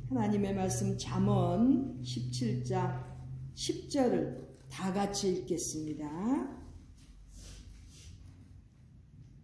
하나님의 말씀 잠언 17장 10절을 다 같이 읽겠습니다.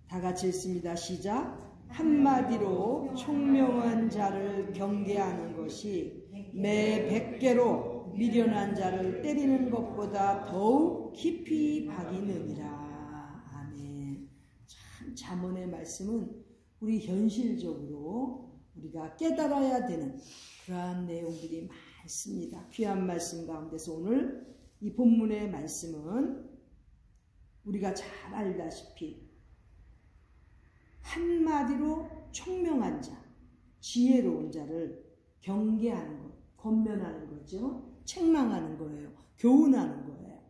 다 같이 읽습니다. 시작. 한마디로 총명한 자를 경계하는 것이 매 100개로 미련한 자를 때리는 것보다 더욱 깊이 박이느니라. 아멘. 참 잠언의 말씀은 우리 현실적으로 우리가 깨달아야 되는 그러한 내용들이 많습니다. 귀한 말씀 가운데서 오늘 이 본문의 말씀은 우리가 잘 알다시피 한마디로 총명한 자, 지혜로운 자를 경계하는 것, 권면하는 거죠. 책망하는 거예요. 교훈하는 거예요.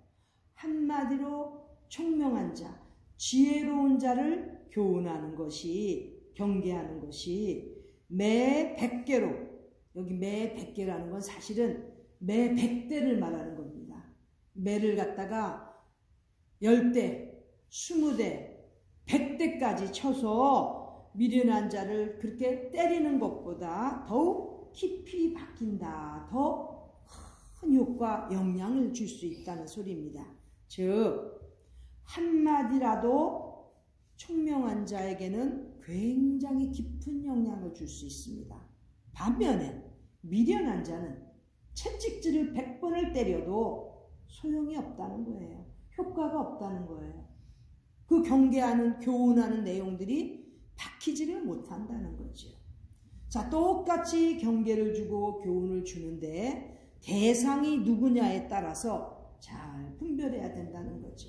한마디로 총명한 자, 지혜로운 자를 교훈하는 것이, 경계하는 것이 매 100개로, 여기 매 100개라는 건 사실은 매 100대를 말하는 겁니다. 매를 갖다가 10대, 20대, 100대까지 쳐서 미련한 자를 그렇게 때리는 것보다 더욱 깊이 박힌다. 더 큰 효과, 영향을 줄 수 있다는 소리입니다. 즉 한마디라도 총명한 자에게는 굉장히 깊은 영향을 줄 수 있습니다. 반면에 미련한 자는 채찍질을 100번을 때려도 소용이 없다는 거예요. 효과가 없다는 거예요. 그 경계하는, 교훈하는 내용들이 박히지를 못한다는 거죠. 자, 똑같이 경계를 주고 교훈을 주는데 대상이 누구냐에 따라서 잘 분별해야 된다는 거죠.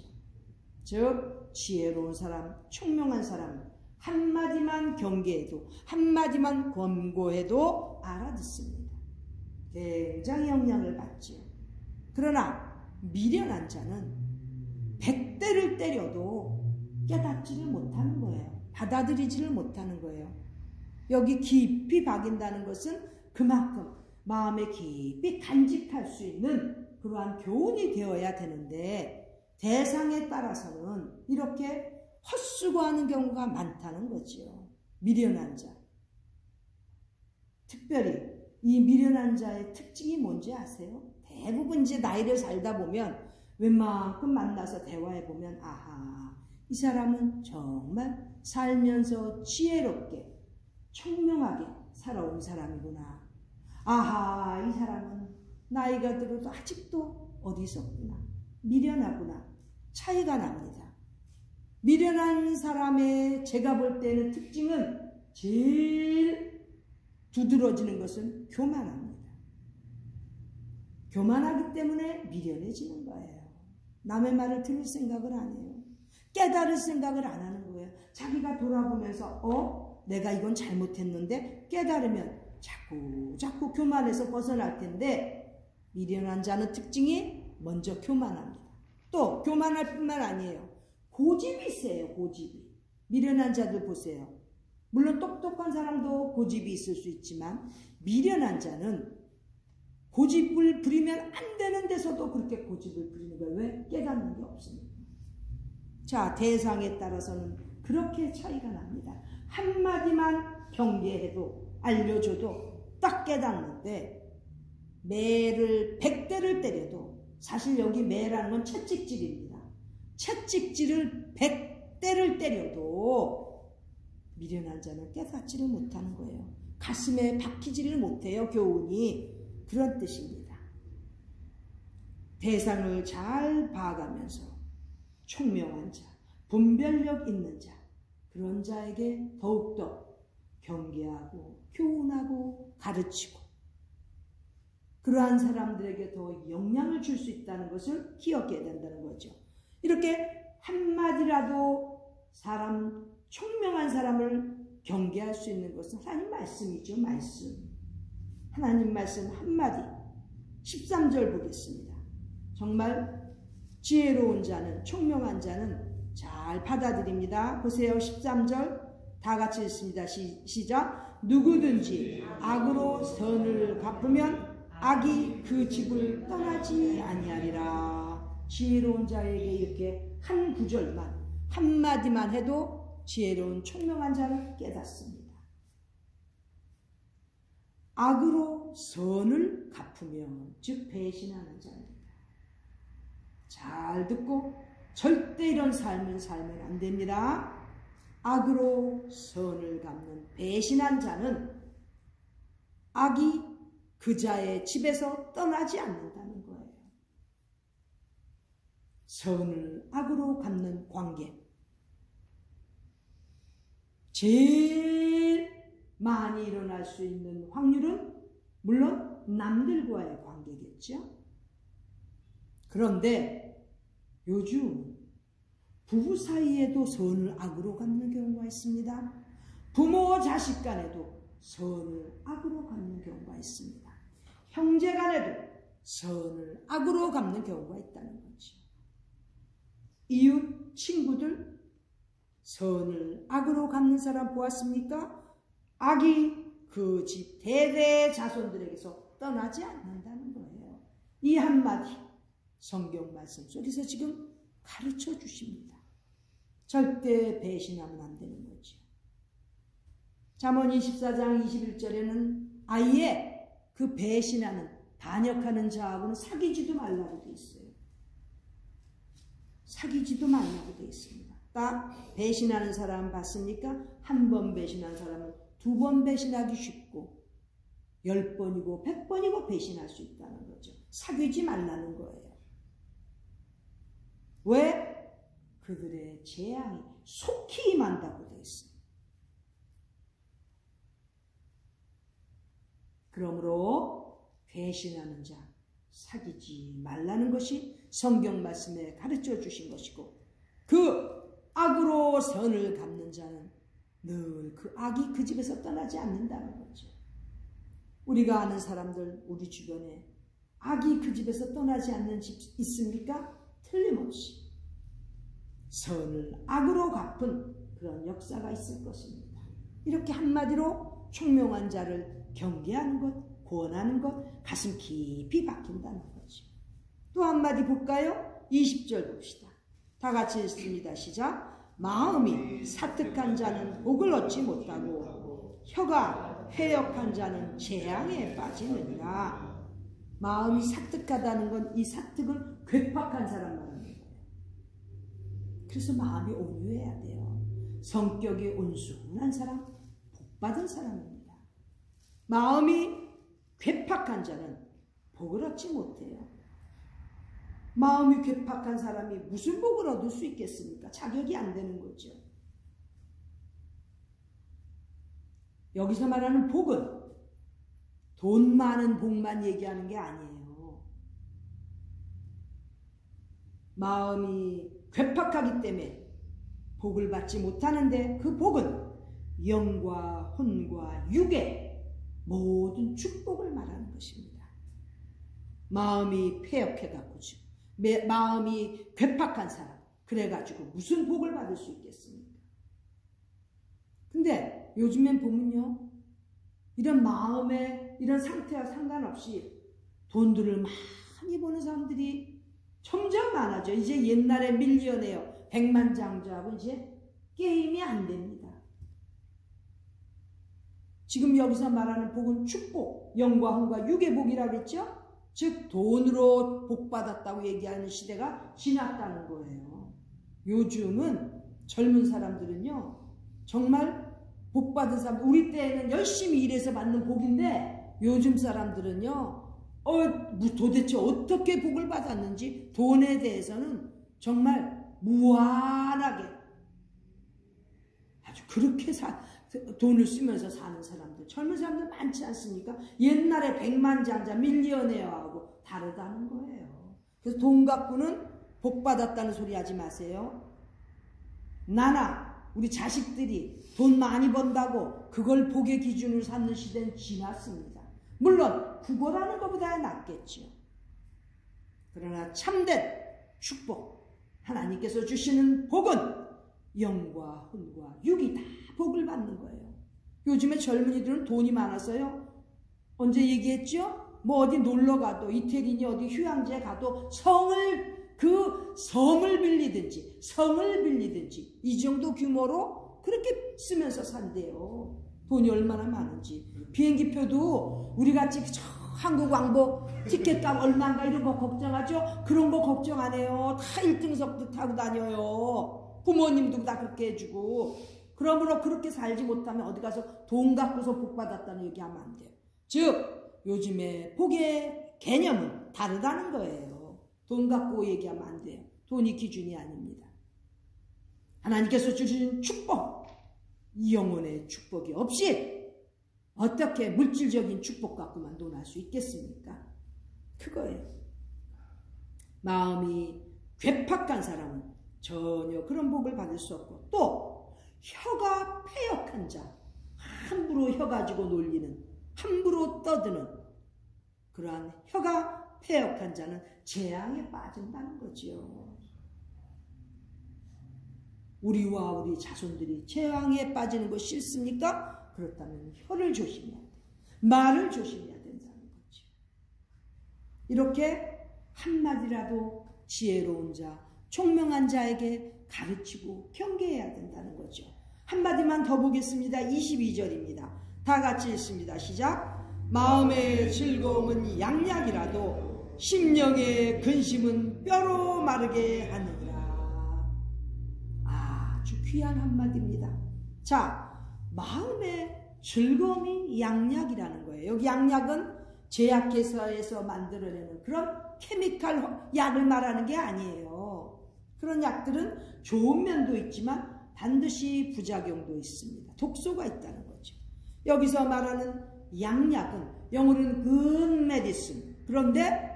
즉 지혜로운 사람, 총명한 사람 한마디만 경계해도, 한마디만 권고해도 알아듣습니다. 굉장히 영향을 받죠. 그러나 미련한 자는 100대를 때려도 깨닫지를 못하는 거예요. 받아들이지를 못하는 거예요. 여기 깊이 박인다는 것은 그만큼 마음에 깊이 간직할 수 있는 그러한 교훈이 되어야 되는데 대상에 따라서는 이렇게 헛수고하는 경우가 많다는 거지요. 미련한 자. 특별히 이 미련한 자의 특징이 뭔지 아세요? 대부분 이제 나이를 살다 보면 웬만큼 만나서 대화해보면 아하, 이 사람은 정말 살면서 지혜롭게 총명하게 살아온 사람이구나. 아하, 이 사람은 나이가 들어도 아직도 어리석구나. 미련하구나. 차이가 납니다. 미련한 사람의 제가 볼 때는 특징은 제일 두드러지는 것은 교만합니다. 교만하기 때문에 미련해지는 거예요. 남의 말을 들을 생각을 안 해요. 깨달을 생각을 안 하는 거예요. 자기가 돌아보면서 내가 이건 잘못했는데 깨달으면 자꾸 교만해서 벗어날 텐데 미련한 자는 특징이 먼저 교만합니다. 또 교만할 뿐만 아니에요. 고집이 세요. 고집이. 미련한 자들 보세요. 물론 똑똑한 사람도 고집이 있을 수 있지만 미련한 자는 고집을 부리면 안 되는 데서도 그렇게 고집을 부리는 거예요. 왜? 깨닫는 게 없으니까. 자, 대상에 따라서는 그렇게 차이가 납니다. 한마디만 경계해도 알려줘도 딱 깨닫는데 매를 100대를 때려도 사실 여기 매라는 건 채찍질입니다. 채찍질을 100대를 때려도 미련한 자는 깨닫지를 못하는 거예요. 가슴에 박히지를 못해요. 교훈이. 그런 뜻입니다. 대상을 잘 봐가면서 총명한 자, 분별력 있는 자, 그런 자에게 더욱더 경계하고 교훈하고 가르치고 그러한 사람들에게 더 영향을 줄 수 있다는 것을 기억해야 된다는 거죠. 이렇게 한마디라도 사람, 총명한 사람을 경계할 수 있는 것은 하나님 말씀이죠. 말씀. 하나님 말씀 한마디 13절 보겠습니다. 정말 지혜로운 자는, 총명한 자는 잘 받아들입니다. 보세요. 13절 다 같이 읽습니다. 시작. 누구든지 악으로 선을 갚으면 악이 그 집을 떠나지 아니하리라. 지혜로운 자에게 이렇게 한 구절만, 한마디만 해도 지혜로운 총명한 자를 깨닫습니다. 악으로 선을 갚으면, 즉 배신하는 자입니다. 잘 듣고 절대 이런 삶은 살면 안 됩니다. 악으로 선을 갚는 배신한 자는 악이 그 자의 집에서 떠나지 않는다는 거예요. 선을 악으로 갚는 관계. 제일 많이 일어날 수 있는 확률은 물론 남들과의 관계겠죠. 그런데 요즘 부부 사이에도 선을 악으로 갚는 경우가 있습니다. 부모와 자식 간에도 선을 악으로 갚는 경우가 있습니다. 형제 간에도 선을 악으로 갚는 경우가 있다는 거죠. 이웃, 친구들, 선을 악으로 갚는 사람 보았습니까? 악이 그 집 대대 자손들에게서 떠나지 않는다는 거예요. 이 한마디 성경 말씀 속에서 지금 가르쳐 주십니다. 절대 배신하면 안 되는 거죠. 잠언 24장 21절에는 아예 그 배신하는, 반역하는 자하고는 사귀지도 말라고 되어 있어요. 사귀지도 말라고 되어 있습니다. 딱 배신하는 사람 봤습니까? 한 번 배신한 사람은 두 번 배신하기 쉽고 10번이고 100번이고 배신할 수 있다는 거죠. 사귀지 말라는 거예요. 왜? 그들의 재앙이 속히 임한다고 되어 있습니다. 그러므로 배신하는 자, 사귀지 말라는 것이 성경 말씀에 가르쳐 주신 것이고, 그 악으로 선을 갚는 자는 늘 그 악이 그 집에서 떠나지 않는다는 거죠. 우리가 아는 사람들, 우리 주변에 악이 그 집에서 떠나지 않는 집 있습니까? 틀림없이 선을 악으로 갚은 그런 역사가 있을 것입니다. 이렇게 한마디로 총명한 자를 경계하는 것, 구원하는 것, 가슴 깊이 박힌다는 거죠. 또 한마디 볼까요? 20절 봅시다. 다 같이 읽습니다. 시작. 마음이 사특한 자는 복을 얻지 못하고 혀가 해역한 자는 재앙에 빠지느니라. 마음이 사특하다는 건, 이 사특은 괴팍한 사람 말하는 거예요. 그래서 마음이 온유해야 돼요. 성격이 온순한 사람, 복받은 사람입니다. 마음이 괴팍한 자는 복을 얻지 못해요. 마음이 괴팍한 사람이 무슨 복을 얻을 수 있겠습니까? 자격이 안 되는 거죠. 여기서 말하는 복은 돈 많은 복만 얘기하는 게 아니에요. 마음이 괴팍하기 때문에 복을 받지 못하는데, 그 복은 영과 혼과 육의 모든 축복을 말하는 것입니다. 마음이 패역해갖고, 마음이 괴팍한 사람, 그래가지고 무슨 복을 받을 수 있겠습니까? 근데 요즘엔 보면요, 이런 마음의 이런 상태와 상관없이 돈들을 많이 버는 사람들이 점점 많아져. 이제 옛날에 밀리언웨어, 백만장자하고 이제 게임이 안 됩니다. 지금 여기서 말하는 복은 축복, 영과 혼과 육의 복이라고 했죠? 즉 돈으로 복받았다고 얘기하는 시대가 지났다는 거예요. 요즘은 젊은 사람들은요, 정말 복받은 사람, 우리 때에는 열심히 일해서 받는 복인데 요즘 사람들은요, 도대체 어떻게 복을 받았는지 돈에 대해서는 정말 무한하게 아주 그렇게 돈을 쓰면서 사는 사람들, 젊은 사람들 많지 않습니까? 옛날에 백만장자 밀리언웨어하고 다르다는 거예요. 그래서 돈 갖고는 복 받았다는 소리 하지 마세요. 나나 우리 자식들이 돈 많이 번다고 그걸 복의 기준으로 삼는 시대는 지났습니다. 물론 그거라는 것보다 낫겠죠. 그러나 참된 축복, 하나님께서 주시는 복은 영과 혼과 육이 다 복을 받는 거예요. 요즘에 젊은이들은 돈이 많아서요, 언제 얘기했죠? 뭐 어디 놀러 가도, 이태리니 어디 휴양지에 가도 성을 빌리든지 이 정도 규모로 그렇게 쓰면서 산대요. 돈이 얼마나 많은지. 비행기표도 우리같이 한국 왕복 티켓값 얼마인가 이런 거 걱정하죠? 그런 거 걱정 안 해요. 다 1등석도 타고 다녀요. 부모님도 다 그렇게 해주고. 그러므로 그렇게 살지 못하면 어디 가서 돈 갖고서 복 받았다는 얘기하면 안 돼요. 즉 요즘에 복의 개념은 다르다는 거예요. 돈 갖고 얘기하면 안 돼요. 돈이 기준이 아닙니다. 하나님께서 주신 축복, 이 영혼의 축복이 없이 어떻게 물질적인 축복 갖고만 논할 수 있겠습니까? 그거예요. 마음이 괴팍한 사람은 전혀 그런 복을 받을 수 없고, 또 혀가 패역한 자, 함부로 혀 가지고 놀리는, 함부로 떠드는 그러한 혀가 패역한 자는 재앙에 빠진다는 거지요. 우리와 우리 자손들이 재앙에 빠지는 거 싫습니까? 그렇다면 혀를 조심해야 돼. 말을 조심해야 된다는 거죠. 이렇게 한마디라도 지혜로운 자, 총명한 자에게 가르치고 경계해야 된다는 거죠. 한마디만 더 보겠습니다. 22절입니다. 다 같이 읽습니다. 시작. 마음의 즐거움은 양약이라도 심령의 근심은 뼈로 마르게 하느니라. 아주 귀한 한마디입니다. 자, 마음의 즐거움이 양약이라는 거예요. 여기 양약은 제약회사에서 만들어내는 그런 케미칼 약을 말하는 게 아니에요. 그런 약들은 좋은 면도 있지만 반드시 부작용도 있습니다. 독소가 있다는 거죠. 여기서 말하는 양약은 영어로는 good medicine. 그런데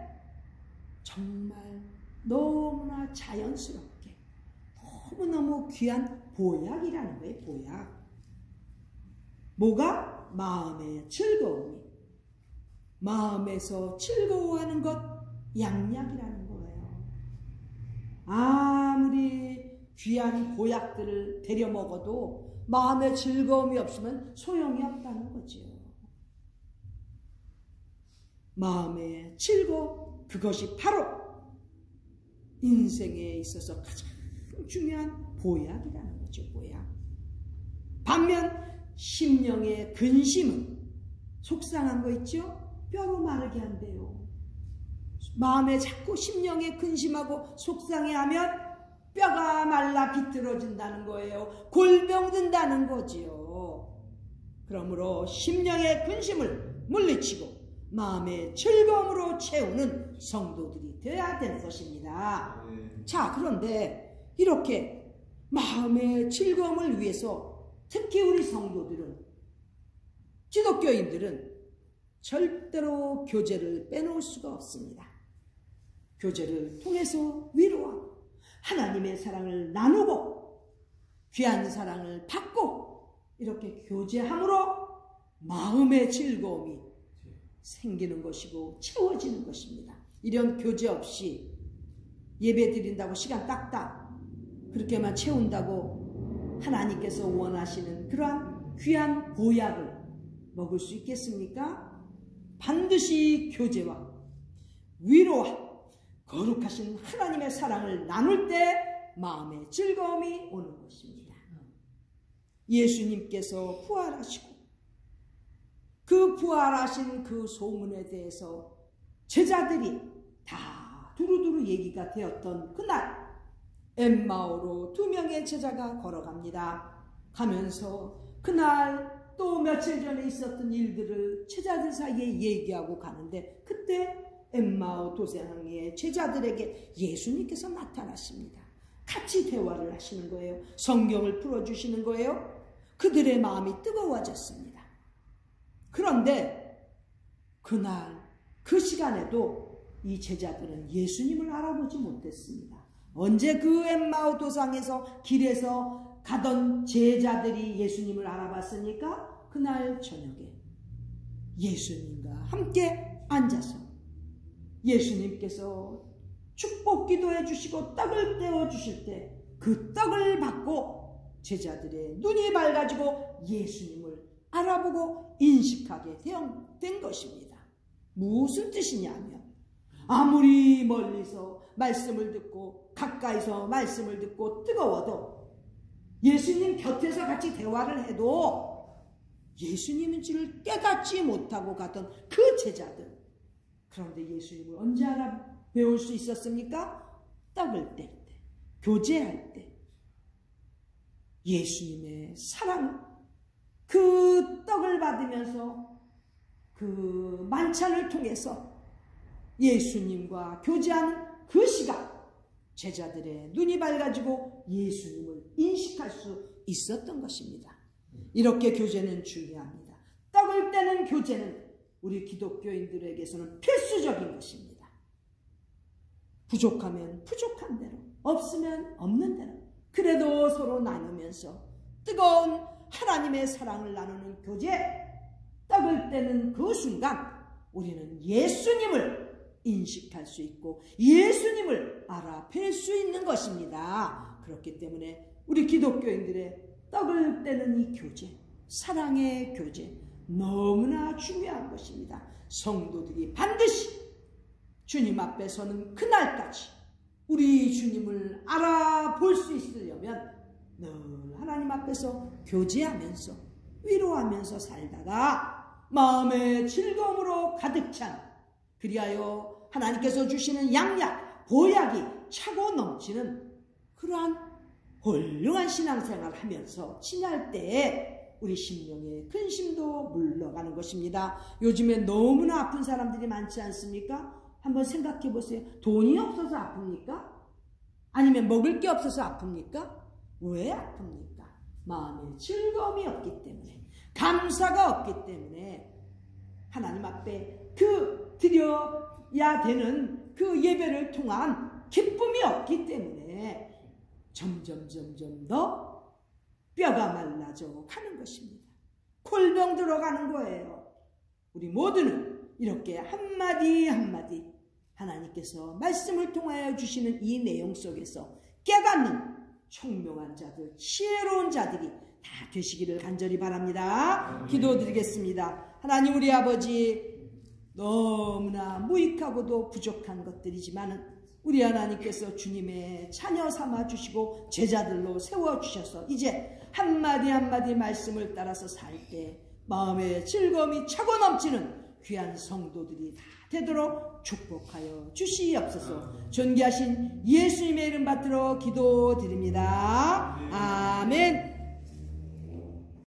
정말 너무나 자연스럽게 너무너무 귀한 보약이라는 거예요. 보약. 뭐가? 마음의 즐거움이. 마음에서 즐거워하는 것, 양약이라는 거예요. 아무리 귀한 보약들을 데려 먹어도 마음의 즐거움이 없으면 소용이 없다는 거죠. 마음의 즐거움, 그것이 바로 인생에 있어서 가장 중요한 보약이라는 거죠. 보약. 반면 심령의 근심은 속상한 거 있죠? 뼈로 마르게 한대요. 마음에 자꾸 심령에 근심하고 속상해하면 뼈가 말라 비틀어진다는 거예요. 골병든다는 거지요. 그러므로 심령의 근심을 물리치고 마음의 즐거움으로 채우는 성도들이 되어야 되는 것입니다. 자, 그런데 이렇게 마음의 즐거움을 위해서 특히 우리 성도들은, 기독교인들은 절대로 교제를 빼놓을 수가 없습니다. 교제를 통해서 위로하고 하나님의 사랑을 나누고 귀한 사랑을 받고 이렇게 교제함으로 마음의 즐거움이 생기는 것이고 채워지는 것입니다. 이런 교제 없이 예배 드린다고 시간 딱딱 그렇게만 채운다고 하나님께서 원하시는 그러한 귀한 보약을 먹을 수 있겠습니까? 반드시 교제와 위로와 거룩하신 하나님의 사랑을 나눌 때 마음의 즐거움이 오는 것입니다. 예수님께서 부활하시고 그 부활하신 그 소문에 대해서 제자들이 다 두루두루 얘기가 되었던 그날, 엠마오로 2명의 제자가 걸어갑니다. 가면서 그날 또 며칠 전에 있었던 일들을 제자들 사이에 얘기하고 가는데, 그때 엠마오 도상의 제자들에게 예수님께서 나타나십니다. 같이 대화를 하시는 거예요. 성경을 풀어주시는 거예요. 그들의 마음이 뜨거워졌습니다. 그런데 그날 그 시간에도 이 제자들은 예수님을 알아보지 못했습니다. 언제 그 엠마오 도상에서 길에서 가던 제자들이 예수님을 알아봤으니까 그날 저녁에 예수님과 함께 앉아서 예수님께서 축복 기도해 주시고 떡을 떼어 주실 때 그 떡을 받고 제자들의 눈이 밝아지고 예수님을 알아보고 인식하게 된 것입니다. 무슨 뜻이냐면, 아무리 멀리서 말씀을 듣고 가까이서 말씀을 듣고 뜨거워도 예수님 곁에서 같이 대화를 해도 예수님인지를 깨닫지 못하고 가던 그 제자들. 그런데 예수님을 언제 배울 수 있었습니까? 떡을 뗄 때, 교제할 때. 예수님의 사랑, 그 떡을 받으면서 그 만찬을 통해서 예수님과 교제하는 그 시간, 제자들의 눈이 밝아지고 예수님을 인식할 수 있었던 것입니다. 이렇게 교제는 중요합니다. 떡을 떼는 교제는 우리 기독교인들에게서는 필수적인 것입니다. 부족하면 부족한 대로, 없으면 없는 대로, 그래도 서로 나누면서 뜨거운 하나님의 사랑을 나누는 교제, 떡을 떼는 그 순간 우리는 예수님을 인식할 수 있고 예수님을 알아뵐 수 있는 것입니다. 그렇기 때문에 우리 기독교인들의 떡을 떼는 이 교제, 사랑의 교제 너무나 중요한 것입니다. 성도들이 반드시 주님 앞에 서는 그날까지 우리 주님을 알아볼 수 있으려면 늘 하나님 앞에서 교제하면서 위로하면서 살다가 마음의 즐거움으로 가득 찬, 그리하여 하나님께서 주시는 양약, 보약이 차고 넘치는 그러한 훌륭한 신앙생활을 하면서 지날 때에 우리 심령의 근심도 물러가는 것입니다. 요즘에 너무나 아픈 사람들이 많지 않습니까? 한번 생각해 보세요. 돈이 없어서 아픕니까? 아니면 먹을 게 없어서 아픕니까? 왜 아픕니까? 마음에 즐거움이 없기 때문에, 감사가 없기 때문에, 하나님 앞에 그 드려야 되는 그 예배를 통한 기쁨이 없기 때문에 점점 더 뼈가 말라져 가는 것입니다. 골병 들어가는 거예요. 우리 모두는 이렇게 한마디 한마디 하나님께서 말씀을 통하여 주시는 이 내용 속에서 깨닫는 총명한 자들, 지혜로운 자들이 다 되시기를 간절히 바랍니다. 기도드리겠습니다. 하나님, 우리 아버지, 너무나 무익하고도 부족한 것들이지만 우리 하나님께서 주님의 자녀 삼아 주시고 제자들로 세워주셔서 이제 한마디 한마디 말씀을 따라서 살 때 마음의 즐거움이 차고 넘치는 귀한 성도들이 다 되도록 축복하여 주시옵소서. 존귀하신 예수님의 이름 받들어 기도드립니다. 아멘.